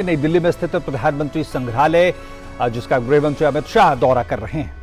नई दिल्ली में स्थित प्रधानमंत्री संग्रहालय जिसका गृह मंत्री अमित शाह दौरा कर रहे हैं।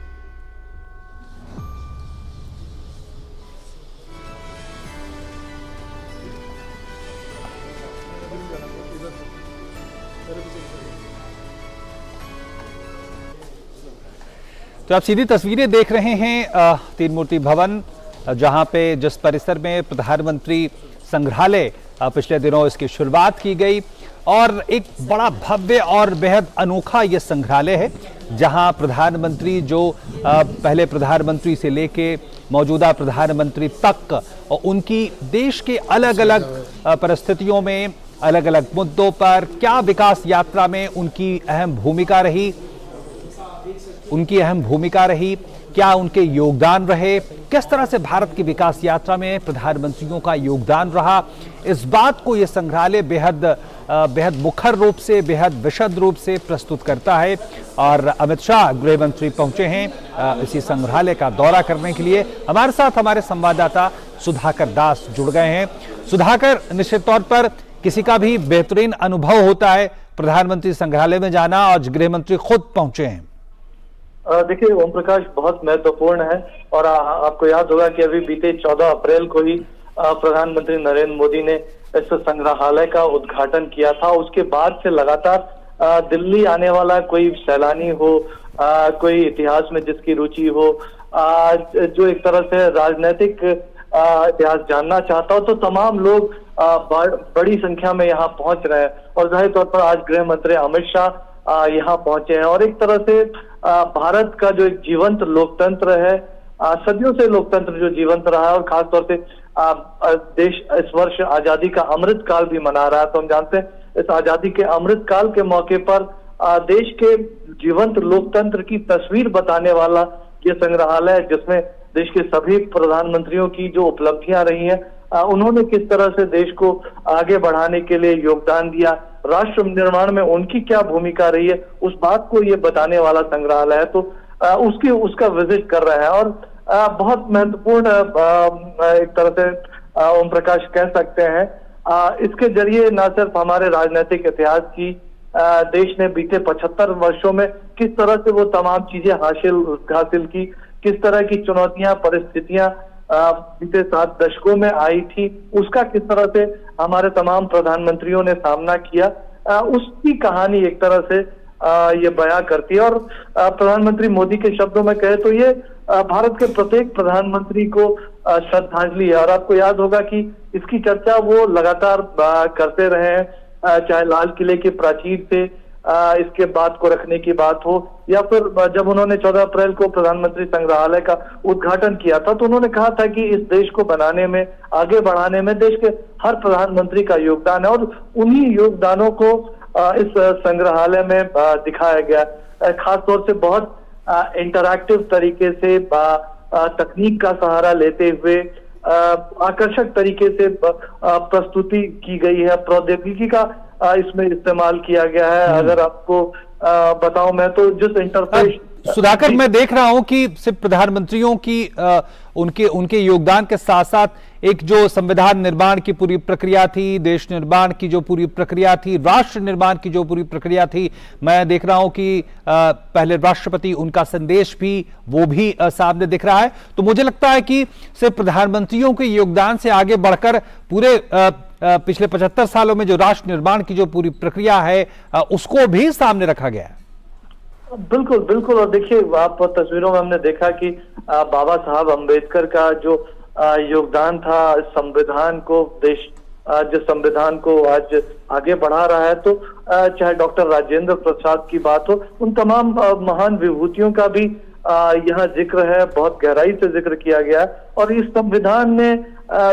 तो आप सीधी तस्वीरें देख रहे हैं तीन मूर्ति भवन, जहां पे जिस परिसर में प्रधानमंत्री संग्रहालय पिछले दिनों इसकी शुरुआत की गई और एक बड़ा भव्य और बेहद अनोखा ये संग्रहालय है, जहां प्रधानमंत्री जो पहले प्रधानमंत्री से लेके मौजूदा प्रधानमंत्री तक और उनकी देश के अलग अलग परिस्थितियों में अलग अलग मुद्दों पर क्या विकास यात्रा में उनकी अहम भूमिका रही, क्या उनके योगदान रहे, किस तरह से भारत की विकास यात्रा में प्रधानमंत्रियों का योगदान रहा, इस बात को यह संग्रहालय बेहद मुखर रूप से, बेहद विशद रूप से प्रस्तुत करता है। और अमित शाह गृह मंत्री पहुंचे हैं इसी संग्रहालय का दौरा करने के लिए। हमारे साथ हमारे संवाददाता सुधाकर दास जुड़ गए हैं। सुधाकर, निश्चित तौर पर किसी का भी बेहतरीन अनुभव होता है प्रधानमंत्री संग्रहालय में जाना, आज गृह मंत्री खुद पहुंचे हैं। देखिए ओम प्रकाश, बहुत महत्वपूर्ण है और आपको याद होगा कि अभी बीते 14 अप्रैल को ही प्रधानमंत्री नरेंद्र मोदी ने इस संग्रहालय का उद्घाटन किया था। उसके बाद से लगातार दिल्ली आने वाला कोई सैलानी हो, कोई इतिहास में जिसकी रुचि हो, जो एक तरह से राजनीतिक इतिहास जानना चाहता हो, तो तमाम लोग बड़ी संख्या में यहाँ पहुंच रहे हैं। और जाहिर तौर पर आज गृह मंत्री अमित शाह यहाँ पहुंचे हैं और एक तरह से भारत का जो एक जीवंत लोकतंत्र है, सदियों से लोकतंत्र जो जीवंत रहा है और खासतौर से देश इस वर्ष आजादी का अमृत काल भी मना रहा है। तो हम जानते हैं इस आजादी के अमृत काल के मौके पर देश के जीवंत लोकतंत्र की तस्वीर बताने वाला ये संग्रहालय है, जिसमें देश के सभी प्रधानमंत्रियों की जो उपलब्धियां रही हैं, उन्होंने किस तरह से देश को आगे बढ़ाने के लिए योगदान दिया, राष्ट्र निर्माण में उनकी क्या भूमिका रही है, उस बात को ये बताने वाला संग्रहालय है। तो उसका विजिट कर रहे हैं और बहुत महत्वपूर्ण एक तरह से ओम प्रकाश कह सकते हैं। इसके जरिए न सिर्फ हमारे राजनीतिक इतिहास की देश ने बीते 75 वर्षों में किस तरह से वो तमाम चीजें हासिल की, किस तरह की चुनौतियां, परिस्थितियां बीते 7 दशकों में आई थी, उसका किस तरह से हमारे तमाम प्रधानमंत्रियों ने सामना किया, उसकी कहानी एक तरह से ये बयां करती है। और प्रधानमंत्री मोदी के शब्दों में कहे तो ये भारत के प्रत्येक प्रधानमंत्री को श्रद्धांजलि है। और आपको याद होगा कि इसकी चर्चा वो लगातार करते रहे हैं, चाहे लाल किले के प्राचीर से इसके बात को रखने की बात हो, या फिर जब उन्होंने 14 अप्रैल को प्रधानमंत्री संग्रहालय का उद्घाटन किया था तो उन्होंने कहा था कि इस देश को बनाने में, आगे बढ़ाने में देश के हर प्रधानमंत्री का योगदान है और उन्हीं योगदानों को इस संग्रहालय में दिखाया गया। खासतौर से बहुत इंटरैक्टिव तरीके से, तकनीक का सहारा लेते हुए आकर्षक तरीके से प्रस्तुति की गई है, प्रौद्योगिकी का इसमें इस्तेमाल किया गया है। अगर आपको बताऊं मैं तो जिस इंटरफेस सुधाकर, मैं देख रहा हूं कि सिर्फ प्रधानमंत्रियों की उनके योगदान के साथ साथ एक जो संविधान निर्माण की पूरी प्रक्रिया थी, देश निर्माण की जो पूरी प्रक्रिया थी, राष्ट्र निर्माण की जो पूरी प्रक्रिया थी, मैं देख रहा हूं कि पहले राष्ट्रपति, उनका संदेश भी वो भी सामने दिख रहा है। तो मुझे लगता है कि सिर्फ प्रधानमंत्रियों के योगदान से आगे बढ़कर पूरे पिछले 75 सालों में जो राष्ट्र निर्माण की जो पूरी प्रक्रिया है उसको भी सामने रखा गया है। बिल्कुल बिल्कुल। और देखिए, आप तस्वीरों में हमने देखा कि बाबा साहब अम्बेडकर का जो योगदान था संविधान को, जिस संविधान को आज आगे बढ़ा रहा है, तो चाहे डॉक्टर राजेंद्र प्रसाद की बात हो, उन तमाम महान विभूतियों का भी यहाँ जिक्र है, बहुत गहराई से जिक्र किया गया है। और इस संविधान ने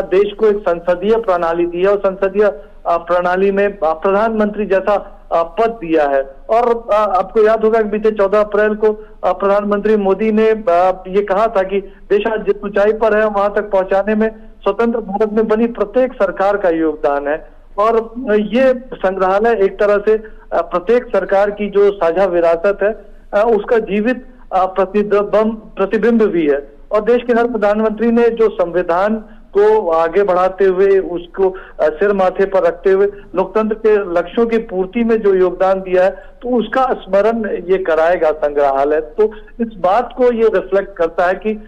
देश को एक संसदीय प्रणाली दी है और संसदीय प्रणाली में प्रधानमंत्री जैसा पद दिया है। और आपको याद होगा कि बीते 14 अप्रैल को प्रधानमंत्री मोदी ने ये कहा था कि देश आज जिस ऊंचाई पर है वहां तक पहुंचाने में स्वतंत्र भारत में बनी प्रत्येक सरकार का योगदान है। और ये संग्रहालय एक तरह से प्रत्येक सरकार की जो साझा विरासत है उसका जीवित प्रतिबिंब भी है। और देश के हर प्रधानमंत्री ने जो संविधान को आगे बढ़ाते हुए, उसको सिर माथे पर रखते हुए लोकतंत्र के लक्ष्यों की पूर्ति में जो योगदान दिया है, तो उसका स्मरण ये कराएगा संग्रहालय। तो इस बात को ये रिफ्लेक्ट करता है कि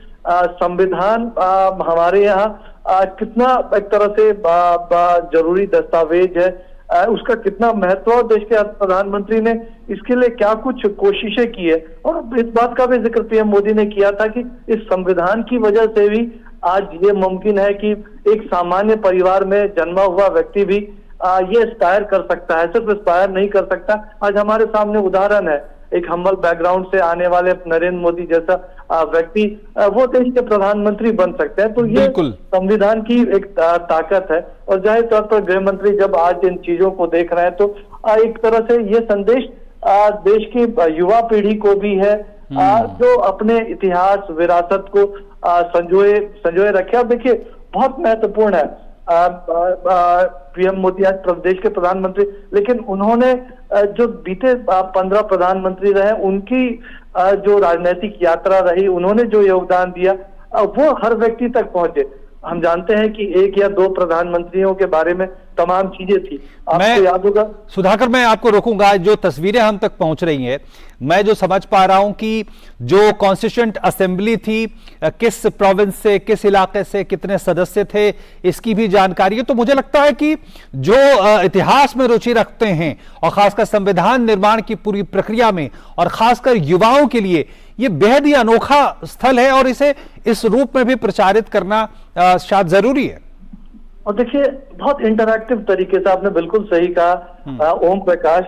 संविधान हमारे यहाँ कितना एक तरह से जरूरी दस्तावेज है, उसका कितना महत्व, और देश के प्रधानमंत्री ने इसके लिए क्या कुछ कोशिशें की है। और इस बात का भी जिक्र पीएम मोदी ने किया था कि इस संविधान की वजह से भी आज ये मुमकिन है कि एक सामान्य परिवार में जन्मा हुआ व्यक्ति भी ये एस्पायर कर सकता है। सिर्फ एस्पायर नहीं कर सकता, आज हमारे सामने उदाहरण है, एक हम्बल बैकग्राउंड से आने वाले नरेंद्र मोदी जैसा व्यक्ति वो देश के प्रधानमंत्री बन सकते हैं। तो ये संविधान की एक ताकत है। और जाहिर तौर पर गृह मंत्री जब आज इन चीजों को देख रहे हैं तो एक तरह से ये संदेश देश की युवा पीढ़ी को भी है, जो अपने इतिहास विरासत को संजोए रखे। अब देखिए बहुत महत्वपूर्ण है, पीएम मोदी आज प्रदेश के प्रधानमंत्री, लेकिन उन्होंने जो बीते 15 प्रधानमंत्री रहे उनकी जो राजनीतिक यात्रा रही, उन्होंने जो योगदान दिया वो हर व्यक्ति तक पहुंचे। हम जानते हैं कि एक या दो प्रधानमंत्रियों के बारे में तमाम चीजें थी, आपको याद होगा। सुधाकर, मैं आपको रोकूंगा, जो तस्वीरें हम तक पहुंच रही हैं, मैं जो समझ पा रहा हूं कि जो कॉन्स्टिट्यूएंट असेंबली थी, किस प्रोविंस से, किस इलाके से कितने सदस्य थे, इसकी भी जानकारी है। तो मुझे लगता है कि जो इतिहास में रुचि रखते हैं और खासकर संविधान निर्माण की पूरी प्रक्रिया में, और खासकर युवाओं के लिए ये बेहद ही अनोखा स्थल है और इसे इस रूप में भी प्रचारित करना शायद जरूरी है। और देखिए बहुत इंटरैक्टिव तरीके से आपने बिल्कुल सही कहा ओम प्रकाश,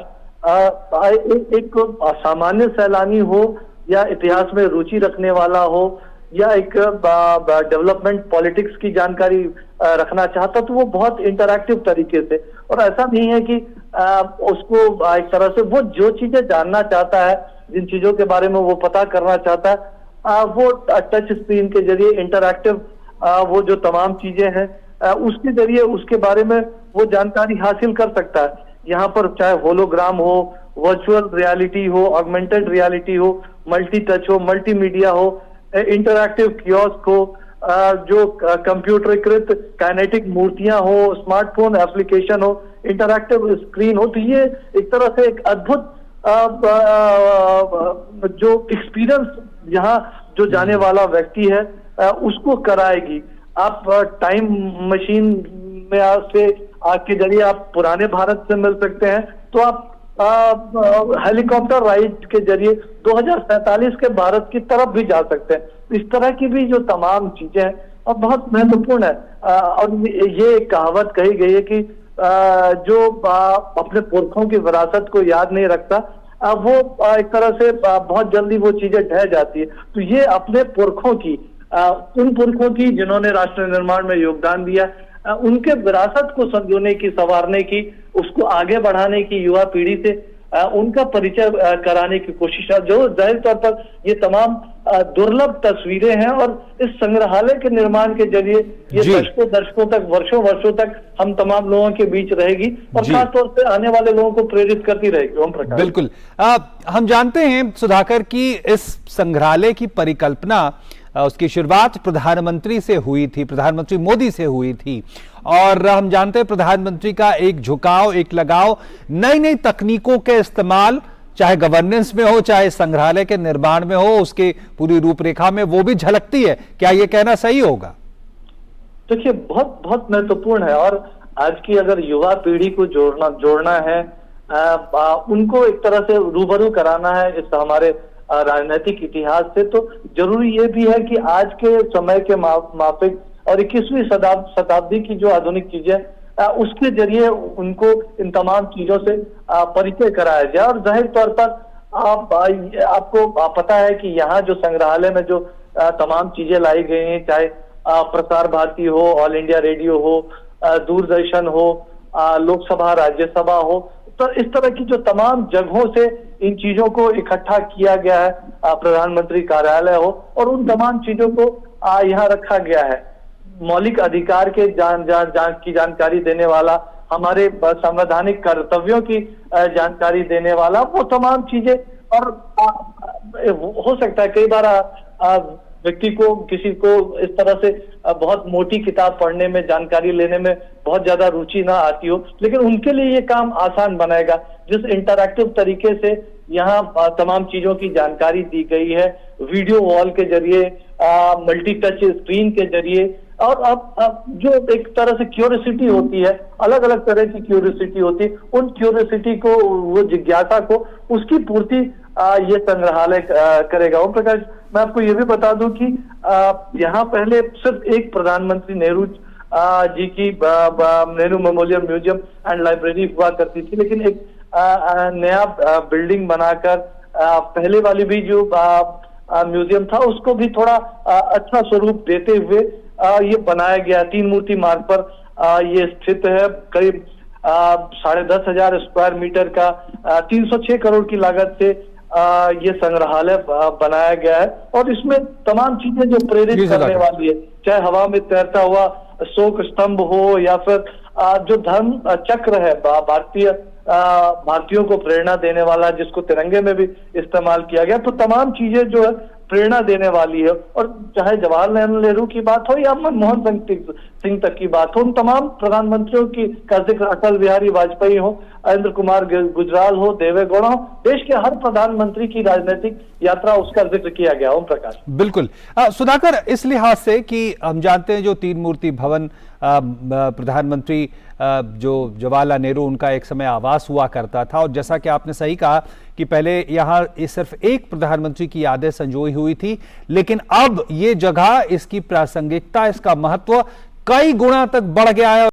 एक सामान्य सैलानी हो या इतिहास में रुचि रखने वाला हो या एक डेवलपमेंट पॉलिटिक्स की जानकारी रखना चाहता, तो वो बहुत इंटरैक्टिव तरीके से, और ऐसा नहीं है कि उसको एक तरह से वो जो चीजें जानना चाहता है, जिन चीजों के बारे में वो पता करना चाहता है, वो टच स्क्रीन के जरिए इंटरैक्टिव वो जो तमाम चीजें हैं उसके जरिए उसके बारे में वो जानकारी हासिल कर सकता है। यहाँ पर चाहे होलोग्राम हो, वर्चुअल रियलिटी हो, ऑगमेंटेड रियलिटी हो, मल्टी टच हो, मल्टीमीडिया हो, इंटरैक्टिव कियोस्क हो, जो कंप्यूटरीकृत काइनेटिक मूर्तियां हो, स्मार्टफोन एप्लीकेशन हो, इंटरैक्टिव स्क्रीन हो, तो ये एक तरह से एक अद्भुत जो एक्सपीरियंस यहाँ जो जाने वाला व्यक्ति है उसको कराएगी। आप टाइम मशीन में से के जरिए आप पुराने भारत से मिल सकते हैं, तो आप हेलीकॉप्टर राइड के जरिए 2047 के भारत की तरफ भी जा सकते हैं। इस तरह की भी जो तमाम चीजें हैं और बहुत महत्वपूर्ण है। और ये एक कहावत कही गई है कि जो अपने पुरखों की विरासत को याद नहीं रखता, वो एक तरह से बहुत जल्दी वो चीजें ढह जाती है। तो ये अपने पुरखों की, उन पुरखों की जिन्होंने राष्ट्र निर्माण में योगदान दिया, उनके विरासत को संजोने की, संवारने की, उसको आगे बढ़ाने की, युवा पीढ़ी से उनका परिचय कराने की कोशिश है। जो जाहिर तौर पर ये तमाम दुर्लभ तस्वीरें हैं और इस संग्रहालय के निर्माण के जरिए ये दशकों तक, वर्षों तक हम तमाम लोगों के बीच रहेगी और खासतौर से आने वाले लोगों को प्रेरित करती रहेगी। ओम प्रकाश, बिल्कुल। हम जानते हैं सुधाकर कि इस संग्रहालय की परिकल्पना, उसकी शुरुआत प्रधानमंत्री से हुई थी, प्रधानमंत्री मोदी से हुई थी, और हम जानते हैं प्रधानमंत्री का एक झुकाव, एक लगाव नई नई तकनीकों के इस्तेमाल, चाहे गवर्नेंस में हो, चाहे संग्रहालय के निर्माण में हो, उसके पूरी रूपरेखा में वो भी झलकती है। क्या ये कहना सही होगा? देखिए बहुत बहुत महत्वपूर्ण है, और आज की अगर युवा पीढ़ी को जोड़ना है, उनको एक तरह से रूबरू कराना है इस हमारे राजनीतिक इतिहास से, तो जरूरी ये भी है कि आज के समय के माफिक और 21वीं शताब्दी की जो आधुनिक चीजें, उसके जरिए उनको इन तमाम चीजों से परिचय कराया जाए। और जाहिर तौर पर आपको पता है कि यहाँ जो संग्रहालय में जो तमाम चीजें लाई गई हैं, चाहे प्रसार भारती हो, ऑल इंडिया रेडियो हो, दूरदर्शन हो, लोकसभा राज्यसभा हो, तो इस तरह की जो तमाम जगहों से इन चीजों को इकट्ठा किया गया है, प्रधानमंत्री कार्यालय हो, और उन तमाम चीजों को यहाँ रखा गया है। मौलिक अधिकार के की जानकारी देने वाला, हमारे संवैधानिक कर्तव्यों की जानकारी देने वाला, वो तमाम चीजें। और हो सकता है कई बार व्यक्ति को, किसी को इस तरह से बहुत मोटी किताब पढ़ने में, जानकारी लेने में बहुत ज्यादा रुचि ना आती हो, लेकिन उनके लिए ये काम आसान बनाएगा। जिस इंटरैक्टिव तरीके से यहाँ तमाम चीजों की जानकारी दी गई है, वीडियो वॉल के जरिए, मल्टी टच स्क्रीन के जरिए, और अब जो एक तरह से क्यूरियोसिटी होती है, अलग अलग तरह की क्यूरियोसिटी होती है, उन क्यूरियोसिटी को, वो जिज्ञासा को, उसकी पूर्ति ये संग्रहालय करेगा। ओम प्रकाश, मैं आपको ये भी बता दूं कि यहाँ पहले सिर्फ एक प्रधानमंत्री नेहरू जी की Nehru memorial museum and library हुआ करती थी, लेकिन एक नया बिल्डिंग बनाकर पहले वाली भी जो म्यूजियम था उसको भी थोड़ा अच्छा स्वरूप देते हुए ये बनाया गया। तीन मूर्ति मार्ग पर ये स्थित है। करीब 10,500 स्क्वायर मीटर का 306 करोड़ की लागत से ये संग्रहालय बनाया गया है, और इसमें तमाम चीजें जो प्रेरित करने वाली है, चाहे हवा में तैरता हुआ शोक स्तंभ हो, या फिर जो धर्म चक्र है भारतीयों को प्रेरणा देने वाला, जिसको तिरंगे में भी इस्तेमाल किया गया, तो तमाम चीजें जो है प्रेरणा देने वाली है। और चाहे जवाहरलाल नेहरू की बात हो या मनमोहन सिंह तक की बात हो, उन तमाम प्रधानमंत्रियों की का जिक्र, अटल बिहारी वाजपेयी हो, नरेंद्र कुमार गुजराल हो, देवे गौड़ा हो, देश के हर प्रधानमंत्री की राजनीतिक यात्रा, उसका जिक्र किया गया। ओम प्रकाश, बिल्कुल सुधाकर, इस लिहाज से कि हम जानते हैं जो तीन मूर्ति भवन प्रधानमंत्री जो जवाहरलाल नेहरू, उनका एक समय आवास हुआ करता था, और जैसा कि आपने सही कहा कि पहले यहाँ सिर्फ एक प्रधानमंत्री की यादें संजोई हुई थी, लेकिन अब ये जगह, इसकी प्रासंगिकता, इसका महत्व कई गुना तक बढ़ गया है।